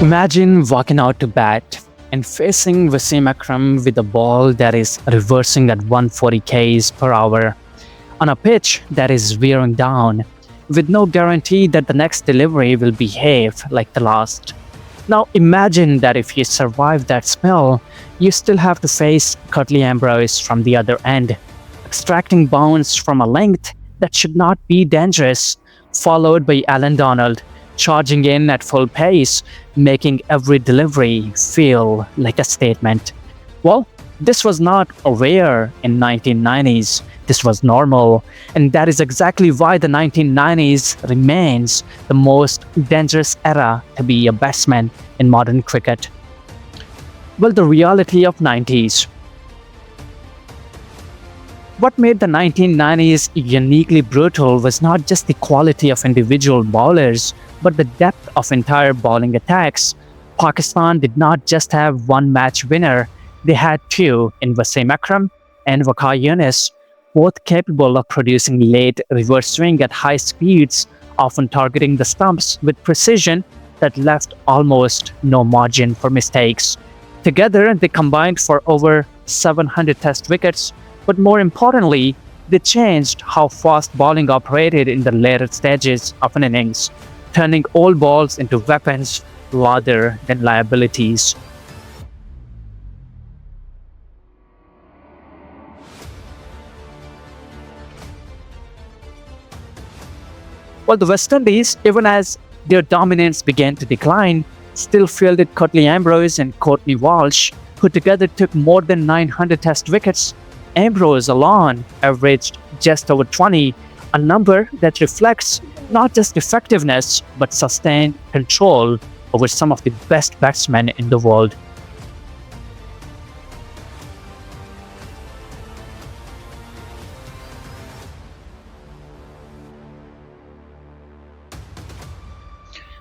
Imagine walking out to bat and facing Wasim Akram with a ball that is reversing at 140 k's per hour on a pitch that is wearing down, with no guarantee that the next delivery will behave like the last. Now imagine that if you survive that spell, you still have to face Curtly Ambrose from the other end, extracting bounce from a length that should not be dangerous, followed by Allan Donald, charging in at full pace, making every delivery feel like a statement. Well, this was not rare in 1990s. This was normal, and that is exactly why the 1990s remains the most dangerous era to be a batsman in modern cricket. Well, the reality of 90s. What made the 1990s uniquely brutal was not just the quality of individual bowlers, but the depth of entire bowling attacks. Pakistan did not just have one match winner, they had two in Wasim Akram and Waqar Younis, both capable of producing late reverse swing at high speeds, often targeting the stumps with precision that left almost no margin for mistakes. Together, they combined for over 700 test wickets, but more importantly, they changed how fast bowling operated in the later stages of an innings, turning all balls into weapons rather than liabilities. While the West Indies, even as their dominance began to decline, still fielded Curtly Ambrose and Courtney Walsh, who together took more than 900 test wickets. Ambrose alone averaged just over 20, a number that reflects not just effectiveness but sustained control over some of the best batsmen in the world.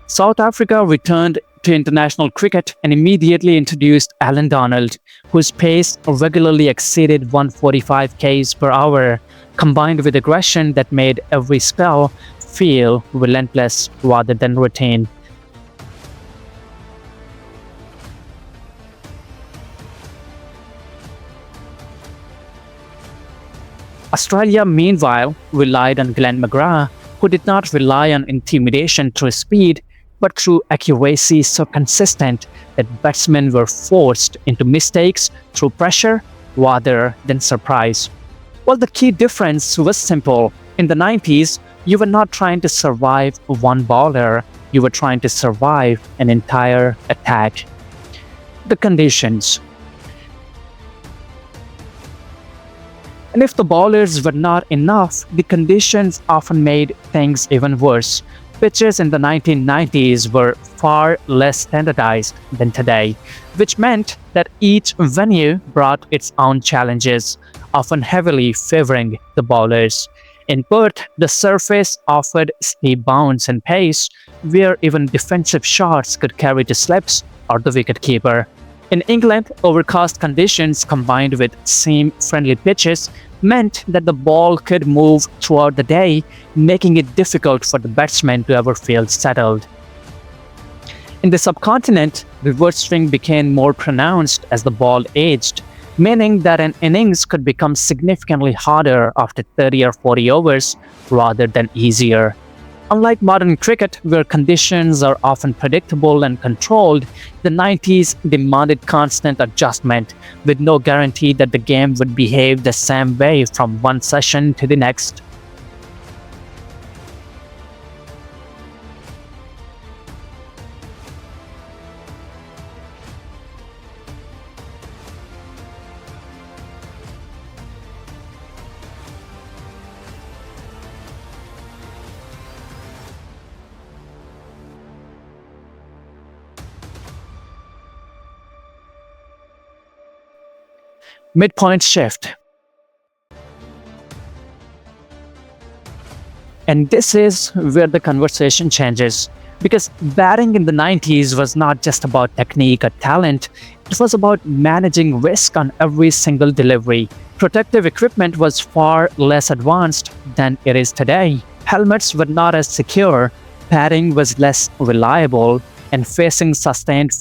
South Africa returned to international cricket and immediately introduced Allan Donald, whose pace regularly exceeded 145 k's per hour, combined with aggression that made every spell feel relentless rather than routine. Australia, meanwhile, relied on Glenn McGrath, who did not rely on intimidation through speed, but through accuracy so consistent that batsmen were forced into mistakes through pressure rather than surprise. Well, the key difference was simple. In the 90s, you were not trying to survive one bowler, you were trying to survive an entire attack. The conditions. And if the bowlers were not enough, the conditions often made things even worse. Pitches in the 1990s were far less standardized than today, which meant that each venue brought its own challenges, often heavily favoring the bowlers. In Perth, the surface offered steep bounce and pace, where even defensive shots could carry to slips or the wicketkeeper. In England, overcast conditions combined with seam-friendly pitches meant that the ball could move throughout the day, making it difficult for the batsmen to ever feel settled. In the subcontinent, reverse swing became more pronounced as the ball aged, meaning that an innings could become significantly harder after 30 or 40 overs rather than easier. Unlike modern cricket, where conditions are often predictable and controlled, the 90s demanded constant adjustment, with no guarantee that the game would behave the same way from one session to the next. Midpoint shift. And this is where the conversation changes, because batting in the 90s was not just about technique or talent, it was about managing risk on every single delivery. Protective equipment was far less advanced than it is today. Helmets were not as secure, padding was less reliable, and facing sustained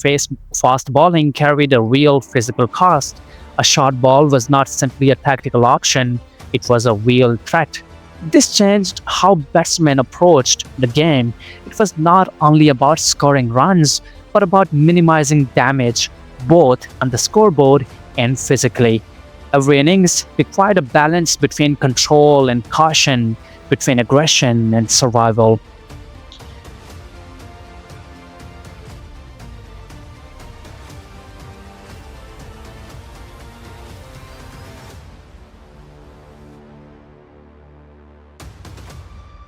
fast bowling carried a real physical cost. A short ball was not simply a tactical option, it was a real threat. This changed how batsmen approached the game. It was not only about scoring runs, but about minimizing damage, both on the scoreboard and physically. Every innings required a balance between control and caution, between aggression and survival.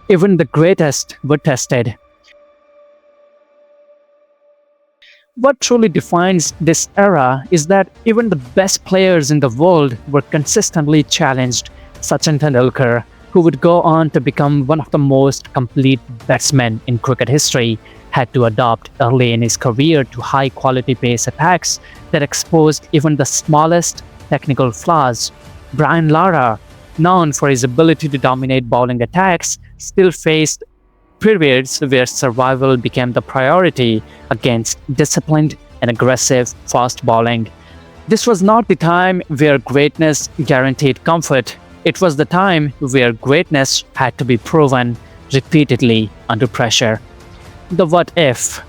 Even the greatest were tested. What truly defines this era is that even the best players in the world were consistently challenged. Sachin Tendulkar, who would go on to become one of the most complete batsmen in cricket history, had to adopt early in his career to high quality pace attacks that exposed even the smallest technical flaws. Lara, known for his ability to dominate bowling attacks, still faced periods where survival became the priority against disciplined and aggressive fast bowling. This was not the time where greatness guaranteed comfort. It was the time where greatness had to be proven repeatedly under pressure. The what if.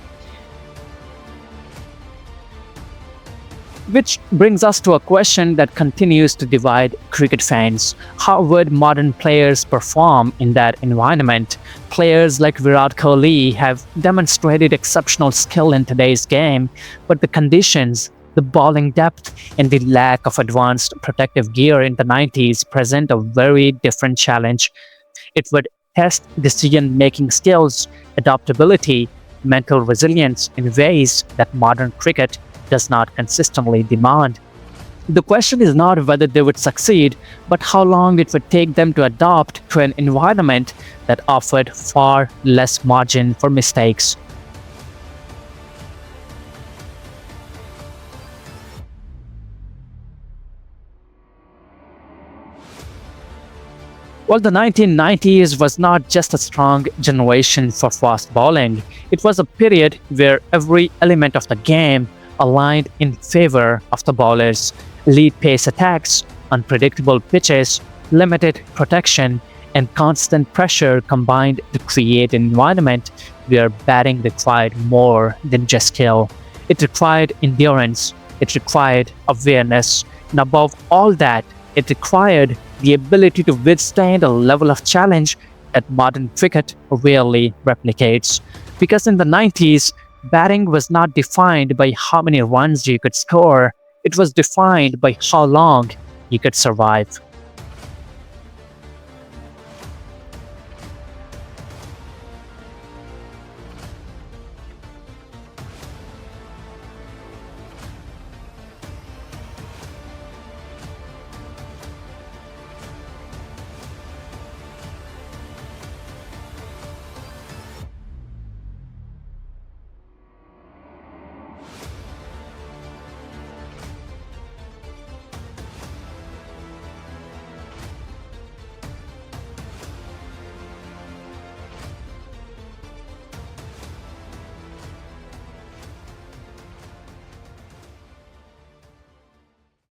Which brings us to a question that continues to divide cricket fans. How would modern players perform in that environment? Players like Virat Kohli have demonstrated exceptional skill in today's game, but the conditions, the bowling depth, and the lack of advanced protective gear in the 90s present a very different challenge. It would test decision-making skills, adaptability, mental resilience in ways that modern cricket does not consistently demand. The question is not whether they would succeed, but how long it would take them to adapt to an environment that offered far less margin for mistakes. Well, the 1990s was not just a strong generation for fast bowling, it was a period where every element of the game aligned in favor of the bowlers. Lead pace attacks, unpredictable pitches, limited protection, and constant pressure combined to create an environment where batting required more than just skill. It required endurance, it required awareness, and above all that, it required the ability to withstand a level of challenge that modern cricket rarely replicates. Because in the 90s, batting was not defined by how many runs you could score, it was defined by how long you could survive.